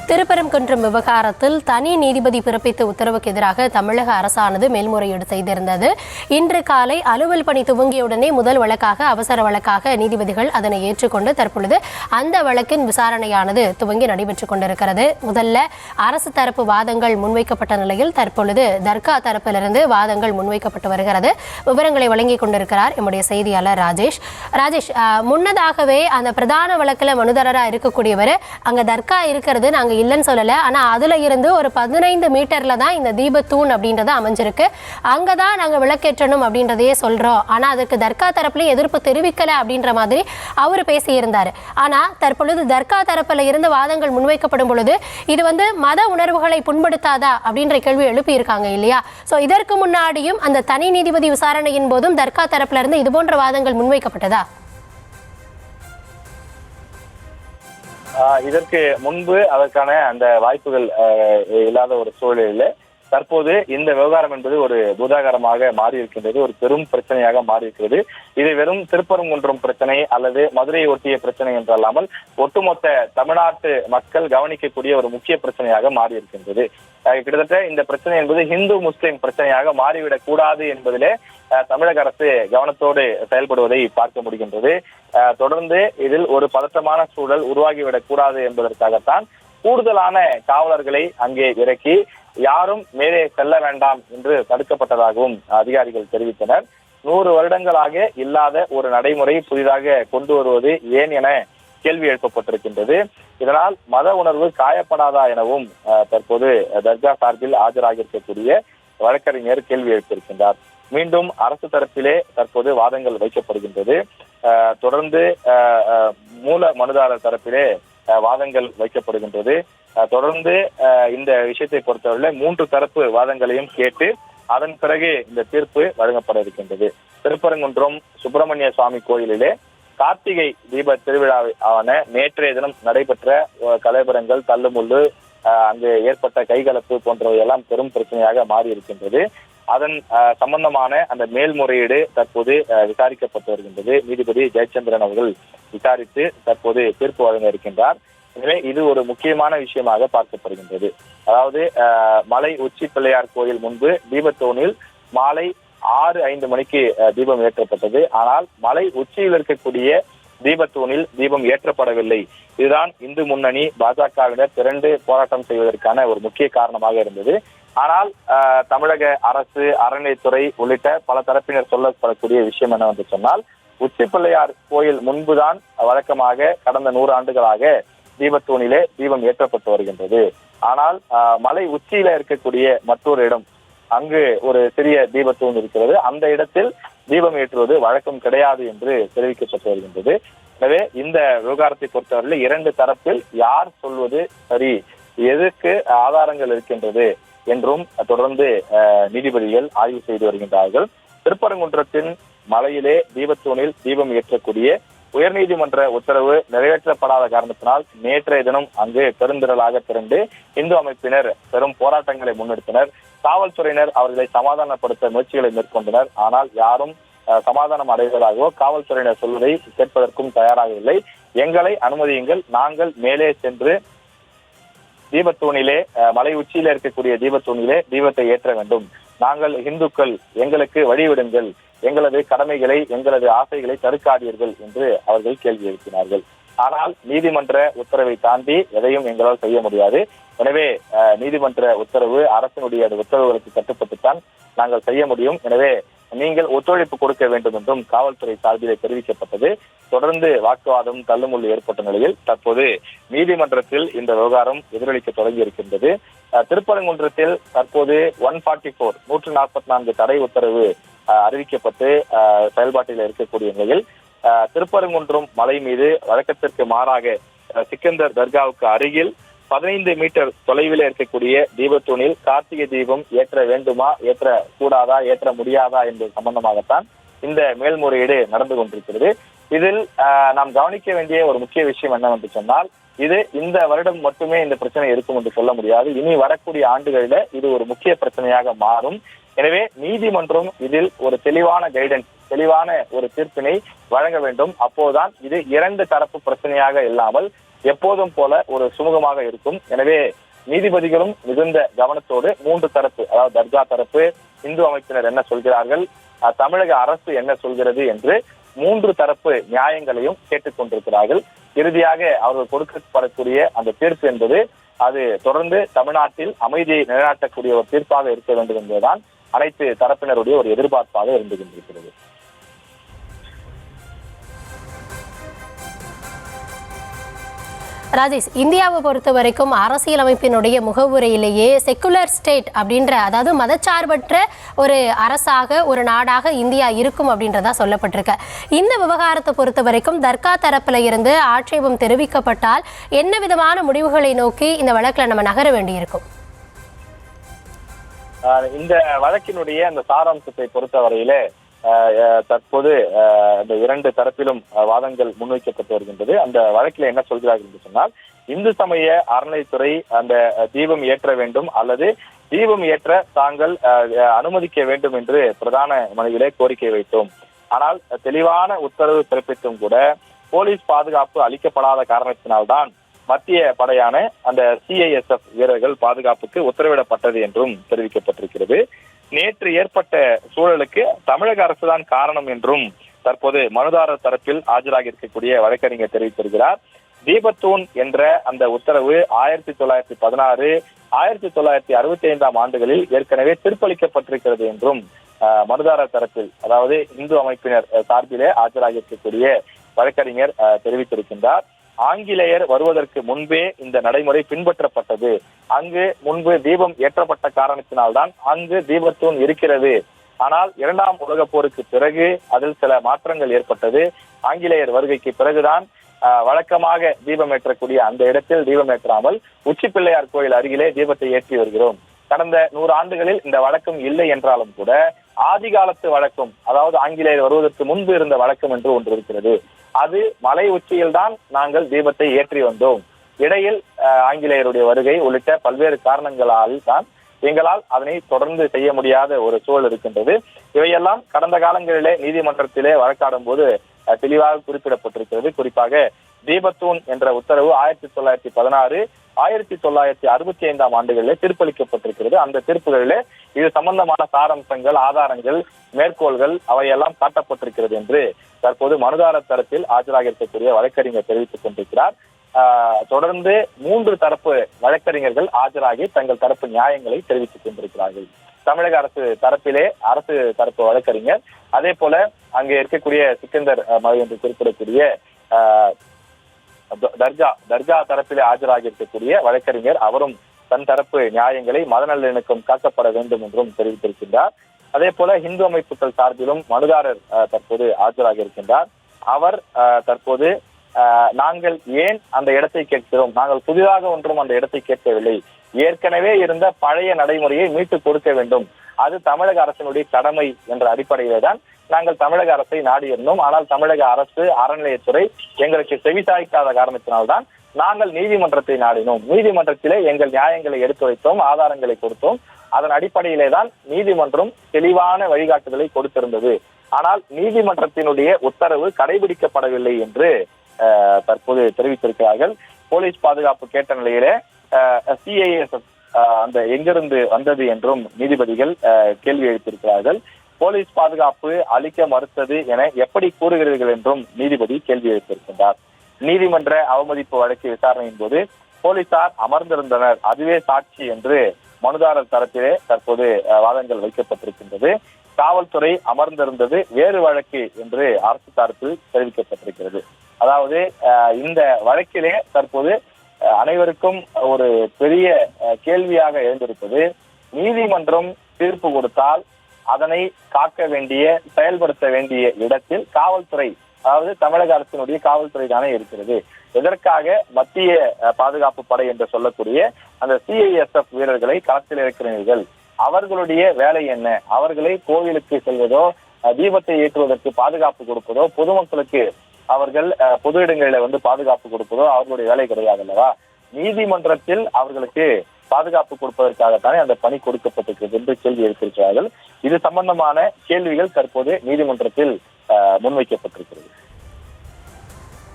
திருப்பரங்குன்றம் விவகாரத்தில் தனி நீதிபதி பிறப்பித்த உத்தரவுக்கு எதிராக தமிழக அரசானது மேல்முறையீடு செய்திருந்தது. இன்று காலை அலுவல் பணி துவங்கியவுடனே முதல் வழக்காக அவசர வழக்காக நீதிபதிகள் அதனை ஏற்றுக்கொண்டு தற்பொழுது அந்த வழக்கின் விசாரணையானது துவங்கி நடைபெற்றுக் கொண்டிருக்கிறது. முதல்ல அரசு தரப்பு வாதங்கள் முன்வைக்கப்பட்ட நிலையில் தற்பொழுது தர்கா தரப்பிலிருந்து வாதங்கள் முன்வைக்கப்பட்டு வருகிறது. விவரங்களை வழங்கிக் கொண்டிருக்கிறார் நம்முடைய செய்தியாளர் ராஜேஷ். முன்னதாகவே அந்த பிரதான வழக்கில் மனுதாரராக இருக்கக்கூடியவர் அங்க தர்கா இருக்கிறது நாங்க இல்லைன்னு சொல்லல, ஆனா அதுல இருந்து ஒரு 15 மீட்டர்ல தான் இந்த தீபத்தூண் அப்படின்றது அமைஞ்சிருக்கு, அங்கதான் நாங்க விளக்கேற்றணும் அப்படின்றதையே சொல்றோம். ஆனா அதுக்கு தர்கா தரப்புல எதிர்ப்பு தெரிவிக்கல அப்படின்ற மாதிரி அவர் பேசியிருந்தாரு. ஆனா தற்பொழுது தர்கா தரப்புல இருந்து வாதங்கள் முன்வைக்கப்படும் பொழுது இது மத உணர்வுகளை புண்படுத்தாதா அப்படின்ற கேள்வி எழுப்பி இருக்காங்க இல்லையா? சோ இதற்கு முன்னாடியும் அந்த தனி நீதிபதி விசாரணையின் போதும் தர்கா தரப்புல இருந்து இது போன்ற வாதங்கள் முன்வைக்கப்பட்டதா? இதற்கு முன்பு அதற்கான அந்த வாய்ப்புகள் இல்லாத ஒரு சூழலில் தற்போது இந்த விவகாரம் என்பது ஒரு பூதாகரமாக மாறி இருக்கின்றது, ஒரு பெரும் பிரச்சனையாக மாறி இருக்கிறது. இது வெறும் திருப்பரங்குன்றம் பிரச்சனை அல்லது மதுரையை ஒட்டிய பிரச்சனை என்றல்லாமல் ஒட்டுமொத்த தமிழ்நாட்டு மக்கள் கவனிக்கக்கூடிய ஒரு முக்கிய பிரச்சனையாக மாறி இருக்கின்றது. கிட்டத்தட்ட இந்த பிரச்சனை என்பது இந்து முஸ்லிம் பிரச்சனையாக மாறிவிடக் கூடாது என்பதிலே தமிழக அரசு கவனத்தோடு செயல்படுவதை பார்க்க முடிகின்றது. தொடர்ந்து இதில் ஒரு பதற்றமான சூழல் உருவாகிவிடக் கூடாது என்பதற்காகத்தான் கூடுதலான காவலர்களை அங்கே இறக்கி யாரும் மேலே செல்ல வேண்டாம் என்று தடுக்கப்பட்டதாகவும் அதிகாரிகள் தெரிவித்தனர். 100 வருடங்களாக இல்லாத ஒரு நடைமுறை புதிதாக கொண்டு வருவது ஏன் என கேள்வி எழுப்பப்பட்டிருக்கின்றது. இதனால் மத உணர்வு காயப்படாதா எனவும் தற்போது தர்கா சார்பில் ஆஜராகியிருக்கக்கூடிய வழக்கறிஞர் கேள்வி எழுப்பியிருக்கின்றார். மீண்டும் அரசு தரப்பிலே தற்போது வாதங்கள் வைக்கப்படுகின்றது. தொடர்ந்து மூல மனுதாரர் தரப்பிலே வாதங்கள் வைக்கப்படுகின்றது. தொடர்ந்து இந்த விஷயத்தை பொறுத்தவரை 3 தரப்பு வாதங்களையும் கேட்டு அதன் பிறகு இந்த தீர்ப்பு வழங்கப்பட இருக்கின்றது. திருப்பரங்குன்றம் சுப்பிரமணிய சுவாமி கோயிலிலே கார்த்திகை தீப திருவிழாவான நேற்றைய தினம் நடைபெற்ற கலைபரங்கள், தள்ளுமுள்ளு, அங்கு ஏற்பட்ட கைகலப்பு போன்றவை எல்லாம் பெரும் பிரச்சனையாக மாறி இருக்கின்றது. அதன் சம்பந்தமான அந்த மேல்முறையீடு தற்போது விசாரிக்கப்பட்டு வருகின்றது. நீதிபதி ஜெயச்சந்திரன் அவர்கள் விசாரித்து தற்போது தீர்ப்பு வழங்க இருக்கின்றார். எனவே இது ஒரு முக்கியமான விஷயமாக பார்க்கப்படுகின்றது. அதாவது மலை உச்சி பிள்ளையார் கோயில் முன்பு தீபத்தூணில் மாலை 6:05 மணிக்கு தீபம் ஏற்றப்பட்டது. ஆனால் மலை உச்சியில் இருக்கக்கூடிய தீபத்தூணில் தீபம் ஏற்றப்படவில்லை. இதுதான் இந்து முன்னணி பாஜகவினர் திரண்டு போராட்டம் செய்வதற்கான ஒரு முக்கிய காரணமாக இருந்தது. ஆனால் தமிழக அரசு, அறநிலையத்துறை உள்ளிட்ட பல தரப்பினர் சொல்லப்படக்கூடிய விஷயம் என்னவென்று சொன்னால், உச்சி பிள்ளையார் கோயில் முன்புதான் வழக்கமாக கடந்த 100 ஆண்டுகளாக தீபத்தூணிலே தீபம் ஏற்றப்பட்டு வருகின்றது. ஆனால் மலை உச்சியில இருக்கக்கூடிய மற்றொரு இடம், அங்கு ஒரு சிறிய தீபத்தூண் இருக்கிறது, அந்த இடத்தில் தீபம் ஏற்றுவது வழக்கம் கிடையாது என்று தெரிவிக்கப்பட்டு வருகின்றது. எனவே இந்த விவகாரத்தை பொறுத்தவரையில் 2 தரப்பில் யார் சொல்வது சரி, எதற்கு ஆதாரங்கள் இருக்கின்றது என்றும் தொடர்ந்து நீதிபதிகள் ஆய்வு செய்து வருகின்றார்கள். திருப்பரங்குன்றத்தின் மலையிலே தீபத்தூணில் தீபம் ஏற்றக்கூடிய உயர்நீதிமன்ற உத்தரவு நிறைவேற்றப்படாத காரணத்தினால் நேற்றைய தினம் அங்கு பெருந்திரளாக திரண்டு இந்து அமைப்பினர் பெரும் போராட்டங்களை முன்னெடுத்தனர். காவல்துறையினர் அவர்களை சமாதானப்படுத்த முயற்சிகளை மேற்கொண்டனர். ஆனால் யாரும் சமாதானம் அடைவதாகவோ காவல்துறையினர் சொல்வதை கேட்பதற்கும் தயாராக இல்லை. எங்களை அனுமதியுங்கள், நாங்கள் மேலே சென்று தீபத்தூணிலே, மலை உச்சியில இருக்கக்கூடிய தீபத்தூணிலே தீபத்தை ஏற்ற வேண்டும், நாங்கள் இந்துக்கள், எங்களுக்கு வழிவிடுங்கள், எங்களது கடமைகளை, எங்களது ஆசைகளை தடுக்காதீர்கள் என்று அவர்கள் கேள்வி எழுப்பினார்கள். ஆனால் நீதிமன்ற உத்தரவை தாண்டி எதையும் எங்களால் செய்ய முடியாது. எனவே நீதிமன்ற உத்தரவு, அரசினுடைய உத்தரவுகளுக்கு கட்டுப்பட்டுத்தான் நாங்கள் செய்ய முடியும். எனவே நீங்கள் ஒத்துழைப்பு கொடுக்க வேண்டும் என்றும் காவல்துறை சார்பிலே தெரிவிக்கப்பட்டது. தொடர்ந்து வாக்குவாதம், தள்ளுமுள்ளு ஏற்பட்ட நிலையில் தற்போது நீதிமன்றத்தில் இந்த விவகாரம் எதிரொலிக்க தொடங்கி இருக்கின்றது. திருப்பரங்குன்றத்தில் தற்போது 144 தடை உத்தரவு அறிவிக்கப்பட்டு செயல்பாட்டில் இருக்கக்கூடிய நிலையில் திருப்பரங்குன்றம் மலை மீது வழக்கத்திற்கு மாறாக சிக்கந்தர் தர்காவுக்கு அருகில் 15 மீட்டர் தொலைவில் இருக்கக்கூடிய தீபத்தூணில் கார்த்திகை தீபம் ஏற்ற வேண்டுமா, ஏற்ற கூடாதா, ஏற்ற முடியாதா என்பது சம்பந்தமாகத்தான் இந்த மேல்முறையீடு நடந்து கொண்டிருக்கிறது. இதில் நாம் கவனிக்க வேண்டிய ஒரு முக்கிய விஷயம் என்னவென்று சொன்னால், இது இந்த வருடம் மட்டுமே இந்த பிரச்சனை இருக்கும் என்று சொல்ல முடியாது. இனி வரக்கூடிய ஆண்டுகளில இது ஒரு முக்கிய பிரச்சனையாக மாறும். எனவே நீதிமன்றம் இதில் ஒரு தெளிவான கைடன்ஸ், தெளிவான ஒரு தீர்ப்பினை வழங்க வேண்டும். அப்போதுதான் இது 2 தரப்பு பிரச்சனையாக இல்லாமல் எப்போதும் போல ஒரு சுமூகமாக இருக்கும். எனவே நீதிபதிகளும் மிகுந்த கவனத்தோடு 3 தரப்பு, அதாவது தர்கா தரப்பு, இந்து அமைப்பினர் என்ன சொல்கிறார்கள், தமிழக அரசு என்ன சொல்கிறது என்று 3 தரப்பு நியாயங்களையும் கேட்டுக் கொண்டிருக்கிறார்கள். இறுதியாக அவர்கள் கொடுக்கப்படக்கூடிய அந்த தீர்ப்பு என்பது அது தொடர்ந்து தமிழ்நாட்டில் அமைதியை நிலைநாட்டக்கூடிய ஒரு தீர்ப்பாக இருக்க வேண்டும் என்பதுதான் அனைத்து தரப்பினருடைய ஒரு எதிர்பார்ப்பாக இருந்து கொண்டிருக்கிறது. ராஜேஷ், இந்தியாவை பொறுத்த வரைக்கும் அரசியலமைப்பினுடைய முகவுரையிலேயே செக்குலர் ஸ்டேட் அப்படின்ற, அதாவது மதச்சார்பற்ற ஒரு அரசாக, ஒரு நாடாக இந்தியா இருக்கும் அப்படின்றதா சொல்லப்பட்டிருக்கு. இந்த விவகாரத்தை பொறுத்த வரைக்கும் தர்கா தரப்புல இருந்து ஆட்சேபம் தெரிவிக்கப்பட்டால் என்ன விதமான முடிவுகளை நோக்கி இந்த வழக்கில் நம்ம நகர வேண்டியிருக்கும்? இந்த வழக்கினுடைய அந்த சாராம்சத்தை பொறுத்தவரையிலே தற்போது இந்த 2 தரப்பிலும் வாதங்கள் முன்வைக்கப்பட்டு வருகின்றது. அந்த வழக்கில் என்ன சொல்கிறார்கள் என்று சொன்னால், இந்து சமய அறநிலைத்துறை அந்த தீபம் ஏற்ற வேண்டும் அல்லது தீபம் ஏற்ற தாங்கள் அனுமதிக்க வேண்டும் என்று பிரதான மனுவிலே கோரிக்கை வைத்தோம். ஆனால் தெளிவான உத்தரவு பிறப்பித்தும் கூட போலீஸ் பாதுகாப்பு அளிக்கப்படாத காரணத்தினால்தான் மத்திய படையான அந்த CISF வீரர்கள் பாதுகாப்புக்கு உத்தரவிடப்பட்டது என்றும் தெரிவிக்கப்பட்டிருக்கிறது. நேற்று ஏற்பட்ட சூழலுக்கு தமிழக அரசுதான் காரணம் என்றும் தற்போது மனுதாரர் தரப்பில் ஆஜராகி இருக்கக்கூடிய வழக்கறிஞர் தெரிவித்திருக்கிறார். தீபத்தூண் என்ற அந்த உத்தரவு 1916, 1965 ஆண்டுகளில் ஏற்கனவே திருப்பளிக்கப்பட்டிருக்கிறது என்றும் மனுதாரர் தரப்பில், அதாவது இந்து அமைப்பினர் சார்பிலே ஆஜராகி இருக்கக்கூடிய வழக்கறிஞர் தெரிவித்திருக்கின்றார். ஆங்கிலேயர் வருவதற்கு முன்பே இந்த நடைமுறை பின்பற்றப்பட்டது. அங்கு முன்பு தீபம் ஏற்றப்பட்ட காரணத்தினால்தான் அங்கு தீபத்தூண் இருக்கிறது. ஆனால் 2ஆம் உலகப் போருக்கு பிறகு அதில் சில மாற்றங்கள் ஏற்பட்டது. ஆங்கிலேயர் வருகைக்கு பிறகுதான் வழக்கமாக தீபம் ஏற்றக்கூடிய அந்த இடத்தில் தீபம் ஏற்றாமல் உச்சி பிள்ளையார் கோயில் அருகிலே தீபத்தை ஏற்றி வருகிறோம். கடந்த 100 ஆண்டுகளில் இந்த வழக்கம் இல்லை என்றாலும் கூட ஆதி காலத்து வழக்கம், அதாவது ஆங்கிலேயர் வருவதற்கு முன்பு இருந்த வழக்கம் என்று ஒன்று இருக்கிறது. அது மலை உச்சியில் தான் நாங்கள் தீபத்தை ஏற்றி வந்தோம். இடையில் ஆங்கிலேயருடைய வருகை உள்ளிட்ட பல்வேறு காரணங்களால் தான் எங்களால் அதனை தொடர்ந்து செய்ய முடியாத ஒரு சூழல் இருக்கின்றது. இவையெல்லாம் கடந்த காலங்களிலே நீதிமன்றத்திலே வழக்காடும் போது தெளிவாக குறிப்பிடப்பட்டிருக்கிறது. குறிப்பாக தீபத்தூண் என்ற உத்தரவு 1916, 1965 ஆண்டுகளிலே தீர்ப்பளிக்கப்பட்டிருக்கிறது. அந்த தீர்ப்புகளிலே இது சம்பந்தமான சாராம்சங்கள், ஆதாரங்கள், மேற்கோள்கள் அவையெல்லாம் காட்டப்பட்டிருக்கிறது என்று தற்போது மனுதாரர் தரப்பில் ஆஜராக இருக்கக்கூடிய வழக்கறிஞர் தெரிவித்துக் கொண்டிருக்கிறார். தொடர்ந்து 3 தரப்பு வழக்கறிஞர்கள் ஆஜராகி தங்கள் தரப்பு நியாயங்களை தெரிவித்துக் கொண்டிருக்கிறார்கள். தமிழக அரசு தரப்பிலே அரசு தரப்பு வழக்கறிஞர், அதே போல அங்கே இருக்கக்கூடிய சிக்கந்தர் மது என்று குறிப்பிடக்கூடிய தர்கா தரப்பிலே ஆஜராகி இருக்கக்கூடிய வழக்கறிஞர், அவரும் தன் தரப்பு நியாயங்களை மத நல்லிணக்கம் காக்கப்பட வேண்டும் என்றும் தெரிவித்திருக்கின்றார். அதே போல இந்து அமைப்புகள் சார்பிலும் மனுதாரர் தற்போது ஆஜராகி இருக்கின்றார். அவர் தற்போது நாங்கள் ஏன் அந்த இடத்தை கேட்கிறோம், நாங்கள் புதிதாக ஒன்றும் அந்த இடத்தை கேட்கவில்லை, ஏற்கனவே இருந்த பழைய நடைமுறையை மீட்டுக் கொடுக்க வேண்டும், அது தமிழக அரசினுடைய கடமை என்ற அடிப்படையிலே தான் நாங்கள் தமிழக அரசை நாடியிருந்தோம். ஆனால் தமிழக அரசு அறநிலையத்துறை எங்களுக்கு செவிசாய்க்காத காரணத்தினால்தான் நாங்கள் நீதிமன்றத்தை நாடினோம். நீதிமன்றத்திலே எங்கள் நியாயங்களை எடுத்து வைத்தோம், ஆதாரங்களை கொடுத்தோம். அதன் அடிப்படையிலே தான் நீதிமன்றம் தெளிவான வழிகாட்டுதலை கொடுத்திருந்தது. ஆனால் நீதிமன்றத்தினுடைய உத்தரவு கடைபிடிக்கப்படவில்லை என்று தற்போது தெரிவித்திருக்கிறார்கள். போலீஸ் பாதுகாப்பு கேட்ட நிலையிலே CISF அந்த எங்கிருந்து வந்தது என்றும் நீதிபதிகள் கேள்வி எழுப்பியிருக்கிறார்கள். போலீஸ் பாதுகாப்பு அளிக்க மறுத்தது என எப்படி கூறுகிறீர்கள் என்றும் நீதிபதி கேள்வி எழுப்பியிருக்கின்றார். நீதிமன்ற அவமதிப்பு வழக்கு விசாரணையின் போது போலீசார் அமர்ந்திருந்தனர், அதுவே சாட்சி என்று மனுதாரர் தரப்பிலே தற்போது வாதங்கள் வைக்கப்பட்டிருக்கின்றது. காவல்துறை அமர்ந்திருந்தது வேறு வழக்கு என்று அரசு தரப்பில் தெரிவிக்கப்பட்டிருக்கிறது. அதாவது இந்த வழக்கிலே தற்போது அனைவருக்கும் ஒரு பெரிய கேள்வியாக எழுந்திருப்பது, நீதிமன்றம் தீர்ப்பு கொடுத்தால் அதனை காக்க வேண்டிய, செயல்படுத்த வேண்டிய இடத்தில் காவல்துறை, அதாவது தமிழக அரசினுடைய காவல்துறை தானே இருக்கிறது. இதற்காக மத்திய பாதுகாப்பு படை என்று சொல்லக்கூடிய அந்த CISF வீரர்களை களத்தில் இருக்கிறீர்கள். அவர்களுடைய வேலை என்ன? அவர்களை கோவிலுக்கு செல்வதோ, தீபத்தை ஏற்றுவதற்கு பாதுகாப்பு கொடுப்பதோ, பொதுமக்களுக்கு அவர்கள் பொது இடங்களில பாதுகாப்பு கொடுப்பதோ அவர்களுடைய வேலை கிடையாது அல்லவா? நீதிமன்றத்தில் அவர்களுக்கு பாதுகாப்பு கொடுப்பதற்காகத்தானே அந்த பணி கொடுக்கப்பட்டிருக்கிறது என்று கேள்வி எழுப்பியிருக்கிறார்கள். இது சம்பந்தமான கேள்விகள் தற்போது நீதிமன்றத்தில் முன்வைக்கப்பட்டிருக்கிறது.